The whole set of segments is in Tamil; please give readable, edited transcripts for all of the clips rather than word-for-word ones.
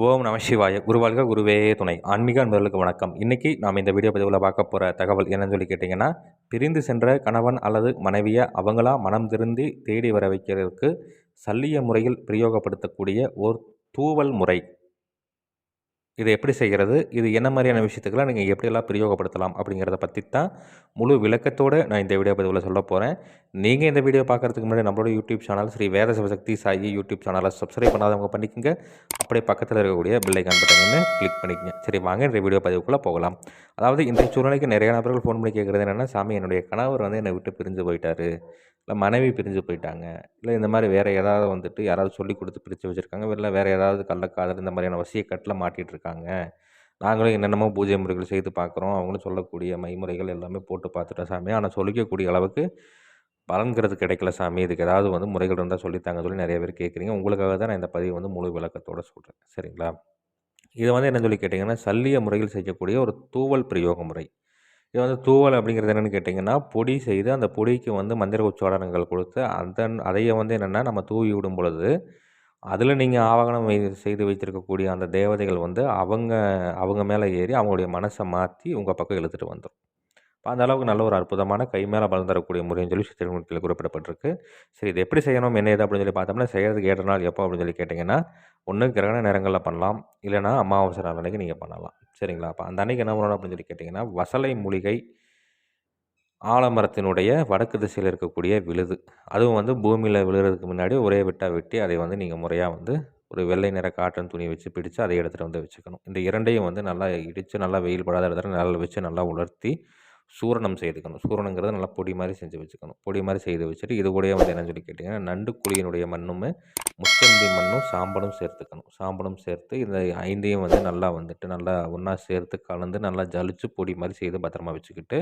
ஓம் நம சிவாய. குருவாழ்க குருவே துணை. ஆன்மீக அன்பர்களுக்கு வணக்கம். இன்றைக்கி நாம் இந்த வீடியோ பதிவில் பார்க்க போகிற தகவல் என்னன்னு சொல்லி கேட்டிங்கன்னா, பிரிந்து சென்ற கணவன் அல்லது மனைவியை அவங்களா மனம் திருந்தி தேடி வர வைக்கிறதுக்கு சல்லிய முறையில் பிரயோகப்படுத்தக்கூடிய ஓர் தூவல் முறை. இதை எப்படி செய்கிறது, இது என்ன மாதிரியான விஷயத்துக்கெல்லாம் நீங்கள் எப்படியெல்லாம் பிரயோகப்படுத்தலாம் அப்படிங்கிறத பற்றி தான் முழு விளக்கத்தோடு நான் இந்த வீடியோ பதிவில் சொல்ல போகிறேன். நீங்கள் இந்த வீடியோ பார்க்குறதுக்கு முன்னாடி நம்மளோட யூடியூப் சேனல் ஸ்ரீ வேத சிவசக்தி சாயி யூடியூப் சேனலை சப்ஸ்கிரைப் பண்ணாதவங்க பண்ணிக்கோங்க. அப்படியே பக்கத்தில் இருக்கக்கூடிய பெல் ஐக்கான் பட்டனை கிளிக் பண்ணிக்கங்க. சரி, வாங்க இந்த வீடியோ பதிவுக்குள்ளே போகலாம். அதாவது இன்றைய சூழ்நிலைக்கு நிறைய நபர்கள் ஃபோன் பண்ணி கேட்குறது என்னென்னா, சாமி என்னுடைய கணவர் என்னை விட்டு பிரிஞ்சு போயிட்டாரு, இல்லை மனைவி பிரிஞ்சு போயிட்டாங்க, இல்லை இந்த மாதிரி வேறு ஏதாவது யாராவது சொல்லி கொடுத்து பிரித்து வச்சுருக்காங்க, இல்லை வேறு ஏதாவது கள்ளக்காதல் இந்த மாதிரியான வசியக்கட்டில் மாட்டிகிட்டு இருக்காங்க. நாங்களும் என்னென்னமோ பூஜை முறைகள் செய்து பார்க்குறோம், அவங்களும் சொல்லக்கூடிய மைமுறைகள் எல்லாமே போட்டு பார்த்துட்டோம் சாமி, ஆனால் சொல்லிக்கக்கூடிய அளவுக்கு பலன்கிறது கிடைக்கல சாமி, இதுக்கு ஏதாவது முறைகள் இருந்தால் சொல்லித்தாங்க சொல்லி நிறைய பேர் கேட்குறீங்க. உங்களுக்காக தான் நான் இந்த பதிவு முழு விளக்கத்தோடு சொல்கிறேன். சரிங்களா? இது என்ன சொல்லி கேட்டிங்கன்னா, சல்லிய முறையில் செய்யக்கூடிய ஒரு தூவல் பிரயோக முறை. இது தூவல் அப்படிங்கிறது என்னென்னு கேட்டிங்கன்னா, பொடி செய்து அந்த பொடிக்கு மந்திர உச்சாடனங்கள் கொடுத்து அதையை என்னென்னா நம்ம தூவி விடும் பொழுது, அதில் நீங்கள் ஆவாகனம் செய்து வைத்திருக்கக்கூடிய அந்த தேவதைகள் அவங்க மேலே ஏறி அவங்களுடைய மனசை மாற்றி உங்கள் பக்கம் இழுத்துட்டு வந்துடும். அந்த அளவுக்கு நல்ல ஒரு அற்புதமான கை மேலே பலன் தரக்கூடிய முறைன்னு சொல்லி சித்திரத்தில் குறிப்பிடப்பட்டிருக்கு. சரி, இது எப்படி செய்யணும், என்ன ஏது அப்படின்னு சொல்லி பார்த்தோம்னா, செய்கிறதுக்கு ஏற்ற நாள் எப்போ அப்படின்னு சொல்லி கேட்டிங்கன்னா, ஒன்று கிரகண நேரங்களில் பண்ணலாம், இல்லைனா அமாவாசை நாள் அன்றைக்கி நீங்கள் பண்ணலாம். சரிங்களா? அப்போ அந்த அன்றைக்கி என்ன பண்ணணும் அப்படின்னு சொல்லி கேட்டிங்கன்னா, வசலை மூலிகை ஆலமரத்தினுடைய வடக்கு திசையில் இருக்கக்கூடிய விழுது, அதுவும் பூமியில் விழுறதுக்கு முன்னாடி ஒரே விட்டாக வெட்டி அதை நீங்கள் முறையாக ஒரு வெள்ளை நிற காட்டன் துணி வச்சு பிடிச்சு அதை எடுத்துகிட்டு வச்சுக்கணும். இந்த இரண்டையும் நல்லா இடித்து நல்லா வெயில் படாத இடத்துல நிழல் வச்சு நல்லா உலர்த்தி சூரணம் செய்துக்கணும். சூரணங்கிறது நல்லா பொடி மாதிரி செஞ்சு வச்சுக்கணும். பொடி மாதிரி செய்து வச்சுட்டு இது கூடயே என்னன்னு சொல்லி கேட்டிங்கன்னா, நண்டு குழியினுடைய மண்ணும் முச்சந்தி மண்ணும் சாம்பலும் சேர்த்துக்கணும். சாம்பலும் சேர்த்து இந்த 5ஐயும் நல்லா நல்லா ஒன்றா சேர்த்து கலந்து நல்லா ஜலிச்சு பொடி மாதிரி செய்து பத்திரமா வச்சுக்கிட்டு,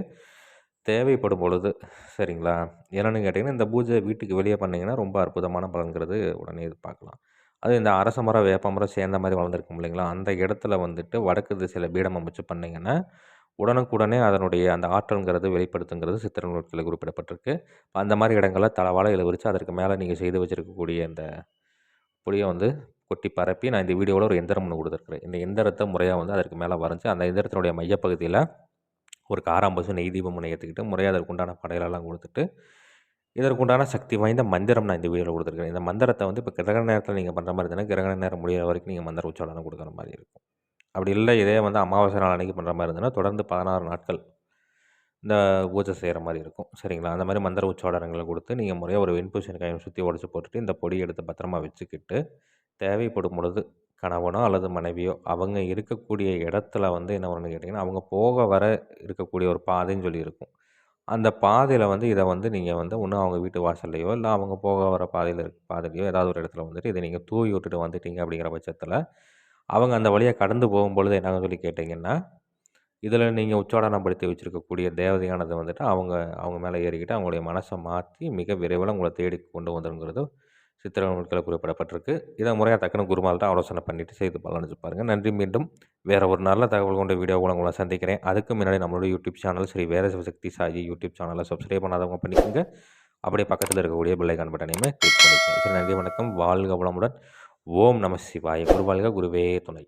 தேவைப்படும் பொழுது, சரிங்களா, என்னென்னு கேட்டிங்கன்னா, இந்த பூஜை வீட்டுக்கு வெளியே பண்ணிங்கன்னா ரொம்ப அற்புதமான பலன்கிறது உடனே எதிர்பார்க்கலாம். அது இந்த அரச மரம் வேப்ப மரம் சேர்ந்த மாதிரி வளர்ந்துருக்கும் இல்லைங்களா, அந்த இடத்துல வடக்கு திசையில் பீடம் அமைச்சு பண்ணிங்கன்னா உடனுக்குடனே அதனுடைய அந்த ஆற்றல்ங்கிறது வெளிப்படுத்துங்கிறது சித்திர நூல்களில் குறிப்பிடப்பட்டிருக்கு. அந்த மாதிரி இடங்களில் தளவாழை விரித்து அதற்கு மேலே நீங்கள் செய்து வச்சுருக்கக்கூடிய இந்த பொடியை கொட்டி பரப்பி நான் இந்த வீடியோவில் ஒரு எந்திரம் ஒன்று கொடுத்துருக்குறேன். இந்த எந்திரத்தை முறையாக அதற்கு மேலே வரைஞ்சி அந்த எந்திரத்தினுடைய மையப்பகுதியில் ஒரு காராம்பசு நெய் தீபம் ஒன்று ஏற்றிக்கிட்டு முறையாக அதற்குண்டான படையலெல்லாம் கொடுத்துட்டு, இதற்குண்டான சக்தி வாய்ந்த மந்திரம் நான் இந்த வீடியோவில் கொடுத்துருக்கேன். இந்த மந்திரத்தை இப்போ கிரகண நேரத்தில் நீங்கள் பண்ணுற மாதிரி இருந்தால் கிரகண நேரம் முடிகிற வரைக்கும் நீங்கள் மந்திர உச்சாரணம் கொடுக்குற மாதிரி இருக்கும். அப்படி இல்லை, இதே அமாவாசை நாள் அன்றைக்கி பண்ணுற மாதிரி இருந்ததுன்னா தொடர்ந்து 16 நாட்கள் இந்த பூஜை செய்கிற மாதிரி இருக்கும். சரிங்களா? அந்த மாதிரி மந்திர உச்சாடனங்களை கொடுத்து நீங்கள் முறையாக ஒரு வெண்பூசணி காயை சுற்றி உடச்சி போட்டுட்டு இந்த பொடியை எடுத்து பத்திரமா வச்சுக்கிட்டு, தேவைப்படும் பொழுது கணவனோ அல்லது மனைவியோ அவங்க இருக்கக்கூடிய இடத்துல என்ன பண்ணணும்னு கேட்டிங்கன்னா, அவங்க போக வர இருக்கக்கூடிய ஒரு பாதைன்னு சொல்லி இருக்கும். அந்த பாதையில் இதை நீங்கள் ஒன்று அவங்க வீட்டு வாசல்லையோ இல்லை அவங்க போக வர பாதையிலையோ ஏதாவது ஒரு இடத்துல இதை நீங்கள் தூவி விட்டுட்டு வந்துட்டீங்க அப்படிங்கிற பட்சத்தில் அவங்க அந்த வழியாக கடந்து போகும்பொழுது என்னன்னு சொல்லி கேட்டிங்கன்னா, இதில் நீங்கள் உச்சாடனப்படுத்தி வச்சுருக்கக்கூடிய தேவதையானது அவங்க மேலே ஏறிக்கிட்டு அவங்களுடைய மனசை மாற்றி மிக விரைவில் உங்களை தேடி கொண்டு வந்துருங்கிறது சித்திர நூல்களில் குறிப்பிடப்பட்டிருக்கு. இதை முறையாக டக்குனு குருமால்கிட்ட ஆலோசனை பண்ணிவிட்டு செய்து பலனடைஞ்சு பாருங்கள். நன்றி. மீண்டும் வேறு ஒரு நல்ல தகவல் கொண்ட வீடியோ உங்களை சந்திக்கிறேன். அதுக்கு முன்னாடி நம்மளோட யூடியூப் சேனல் ஸ்ரீ வேத சிவசக்தி சாயி யூடியூப் சேனலை சப்ஸ்கிரைப் பண்ணாதவங்க பண்ணிக்கோங்க. அப்படியே பக்கத்தில் இருக்கக்கூடிய பெல் ஐக்கான் பட்டனையுமே கிளிக் பண்ணிக்கோங்க. சரி, நன்றி, வணக்கம், வாழ்க வளமுடன். ஓம் நம சிவாய. குருவாழ்க குருவே துணை.